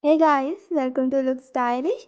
Hey guys, welcome to look stylish.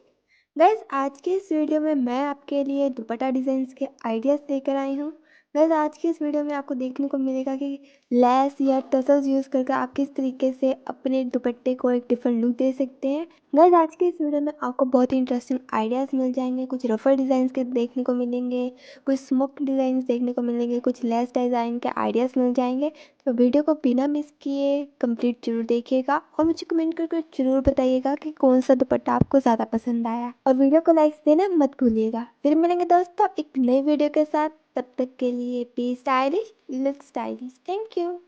Guys, आज के इस वीडियो में मैं आपके लिए दुपट्टा डिज़ाइंस के आइडियाज़ लेकर आई हूँ। गाइस, आज की इस वीडियो में आपको देखने को मिलेगा कि लेस या टसल्स यूज़ करके आप किस तरीके से अपने दुपट्टे को एक डिफरेंट लुक दे सकते हैं। गाइस, आज की इस वीडियो में आपको बहुत ही इंटरेस्टिंग आइडियाज़ मिल जाएंगे। कुछ रफल डिज़ाइंस के देखने को मिलेंगे, कुछ स्मोक डिज़ाइन देखने को मिलेंगे, कुछ लेस डिज़ाइन के आइडियाज़ मिल जाएंगे। तो वीडियो को बिना मिस किए कंप्लीट जरूर देखिएगा और मुझे कमेंट करके जरूर बताइएगा कि कौन सा दुपट्टा आपको ज़्यादा पसंद आया, और वीडियो को लाइक देना मत भूलिएगा। फिर मिलेंगे दोस्तों एक नई वीडियो के साथ। तब तक के लिए B stylish, look stylish. Thank you.